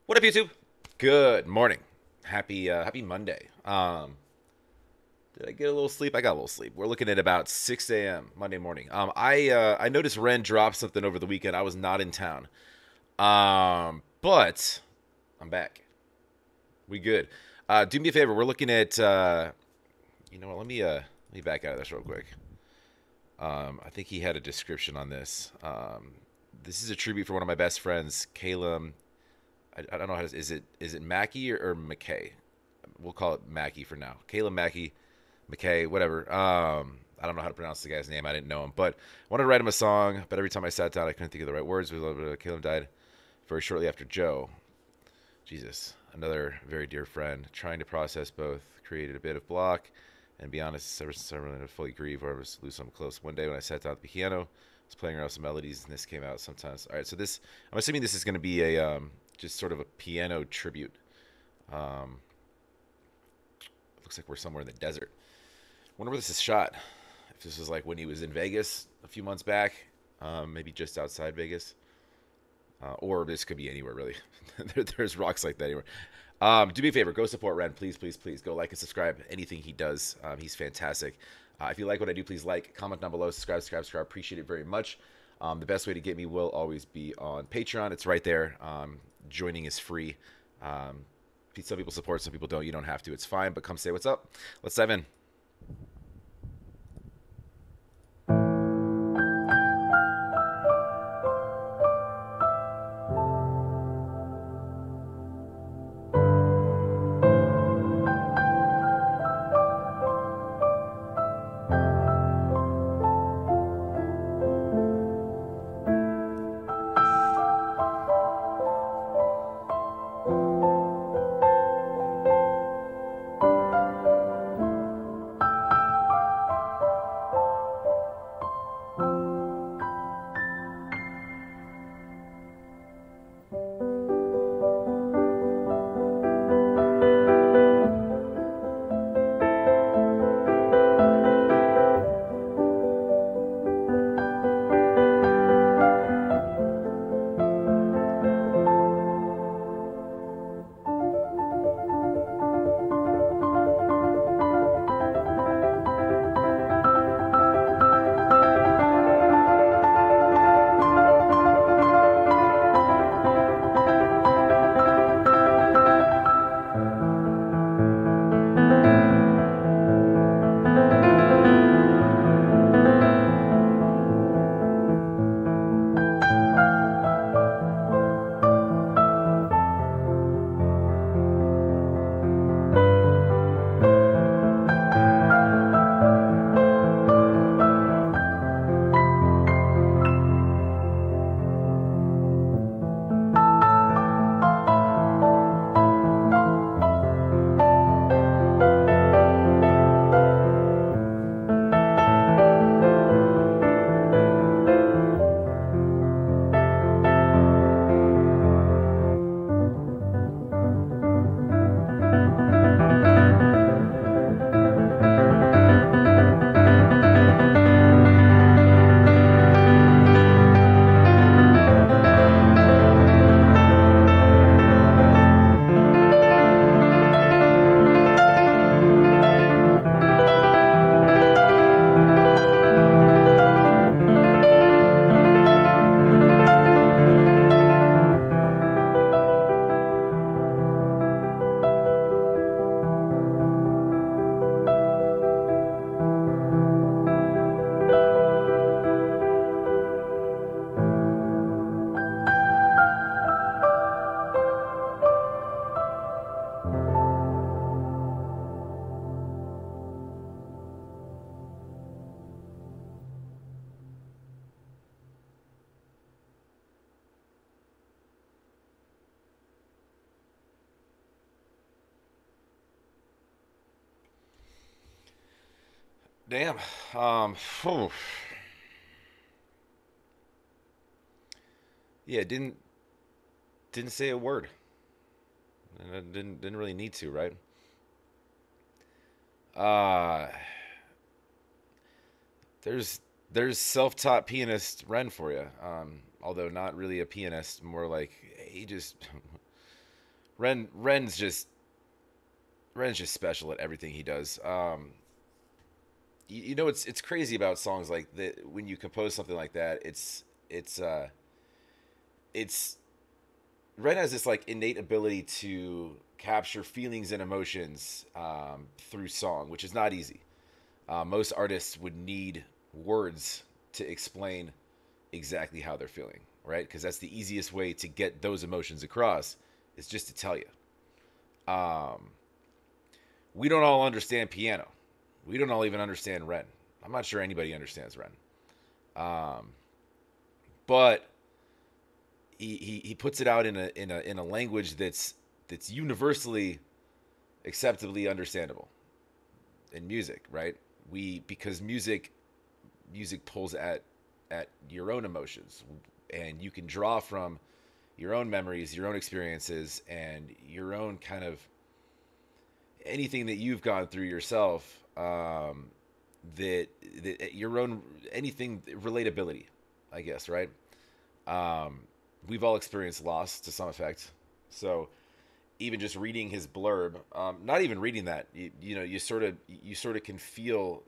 What up, YouTube? Good morning. Happy Monday. Did I get a little sleep? I got a little sleep. We're looking at about 6 a.m. Monday morning. I noticed Ren dropped something over the weekend. I was not in town. But I'm back. We good. Do me a favor. We're looking at. You know what? Let me back out of this real quick. I think he had a description on this. This is a tribute for one of my best friends, Caleb. I don't know how to. Is it Mackay or Mackay? We'll call it Mackay for now. Caleb Mackay, Mackay, whatever. I don't know how to pronounce the guy's name. I didn't know him, but I wanted to write him a song. But every time I sat down, I couldn't think of the right words. Caleb died very shortly after Joe. Jesus, another very dear friend. Trying to process both created a bit of block, and be honest, ever since I really to fully grieve or was lose something close. One day when I sat down at the piano, I was playing around some melodies, and this came out sometimes. All right, so this, I'm assuming this is going to be a just sort of a piano tribute. Um, Looks like we're somewhere in the desert. Wonder where this is shot. If this was like when he was in Vegas a few months back, maybe just outside Vegas, or this could be anywhere really. There's rocks like that anywhere. Do me a favor, go support Ren, please, please, please. Go like and subscribe. Anything he does, he's fantastic. If you like what I do, please like, comment down below, subscribe. Appreciate it very much. The best way to get me will always be on Patreon. It's right there. Joining is free. Some people support, some people don't. You don't have to. It's fine, but come say what's up. Let's dive in. Damn. Phew. Yeah, didn't say a word. And I didn't really need to, right? Uh there's self-taught pianist Ren for you. Although not really a pianist, more like he just Ren's just special at everything he does. You know, it's crazy about songs like that. When you compose something like that, it's it's Ren has this like innate ability to capture feelings and emotions through song, which is not easy. Most artists would need words to explain exactly how they're feeling, right? Because that's the easiest way to get those emotions across is just to tell you. Um, we don't all understand piano. We don't all even understand Ren. I'm not sure anybody understands Ren. Um, but he puts it out in a language that's universally acceptably understandable in music, right? We because music pulls at your own emotions, and you can draw from your own memories, your own experiences, and your own kind of anything that you've gone through yourself. That your own anything relatability, I guess, right? Um, we've all experienced loss to some effect, so even just reading his blurb, not even reading that, you know, you sort of can feel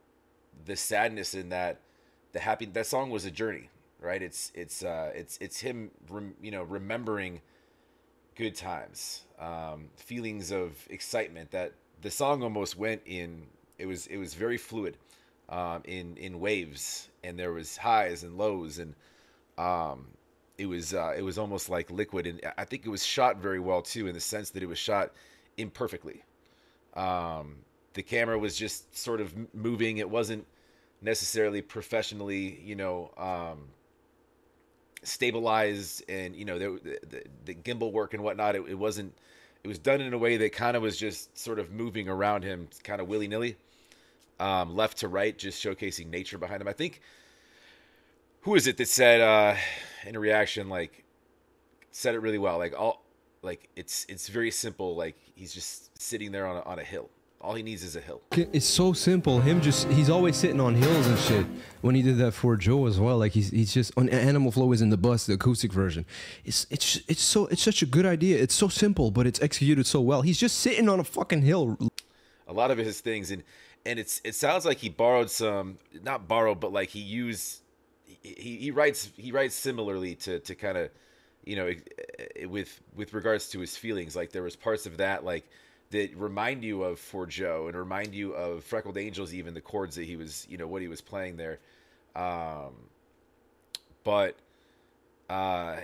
the sadness in that. The happy that song was a journey, right? It's him, you know, remembering good times, feelings of excitement. That the song almost went in. It was very fluid, in waves, and there was highs and lows, and um, it was almost like liquid, and I think it was shot very well too, in the sense that it was shot imperfectly. Um, the camera was just sort of moving. It wasn't necessarily professionally, you know, stabilized, and you know the gimbal work and whatnot. It wasn't. It was done in a way that kind of was just sort of moving around him, kind of willy nilly, left to right, just showcasing nature behind him. I think who is it that said in a reaction, like, said it really well. Like all, like it's very simple. Like he's just sitting there on a hill. All he needs is a hill. It's so simple. He's always sitting on hills and shit. When he did that for Joe as well, like he's just on Animal Flow is in the bus, the acoustic version. It's such a good idea. It's so simple, but it's executed so well. He's just sitting on a fucking hill. A lot of his things, and it sounds like he borrowed some, not borrowed, but like he used. He writes similarly to kind of, you know, with regards to his feelings. Like there was parts of that like that remind you of For Joe and remind you of Freckled Angels, even the chords that he was, you know, what he was playing there. Um, but uh,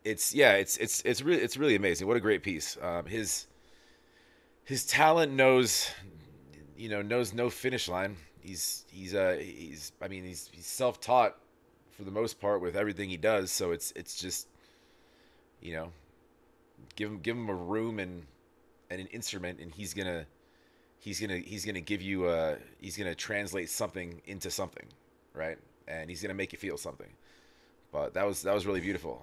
it's really amazing. What a great piece. His talent knows, you know, knows no finish line. He's I mean he's self-taught for the most part with everything he does. So it's just, you know, give him a room and an instrument, and he's gonna give you he's gonna translate something into something, right? And he's gonna make you feel something. But that was really beautiful.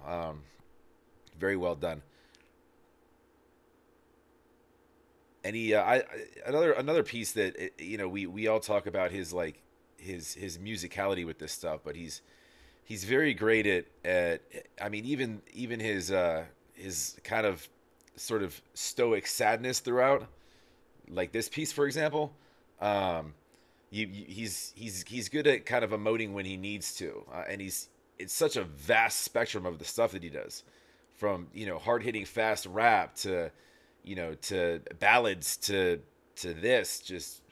Very well done. Any another piece that you know, we all talk about his like his musicality with this stuff, but he's very great at I mean even his kind of sort of stoic sadness throughout, like this piece for example. um he's good at kind of emoting when he needs to, and it's such a vast spectrum of the stuff that he does, from, you know, hard hitting fast rap to, you know, to ballads to this just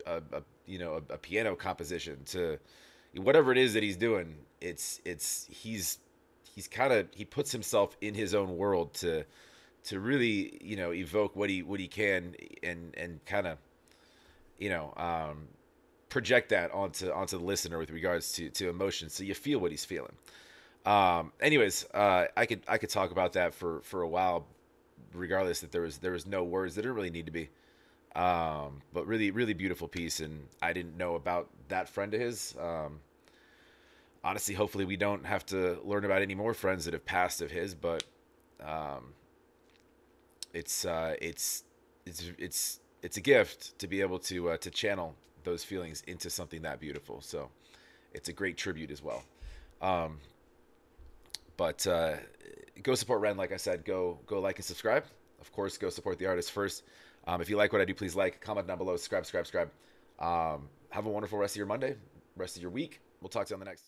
you know, a piano composition to whatever it is that he's doing. He's kind of, he puts himself in his own world to really, you know, evoke what he can, and kind of, you know, project that onto the listener with regards to emotion, so you feel what he's feeling. Anyways, I could talk about that for a while, regardless that there was no words. There didn't really need to be. But really, really beautiful piece, and I didn't know about that friend of his. Honestly, hopefully we don't have to learn about any more friends that have passed of his, but um, it's a gift to be able to channel those feelings into something that beautiful. So it's a great tribute as well. Um, But go support Ren. Like I said, go like and subscribe. Of course, go support the artist first. If you like what I do, please like, comment down below, subscribe. Have a wonderful rest of your Monday, rest of your week. We'll talk to you on the next.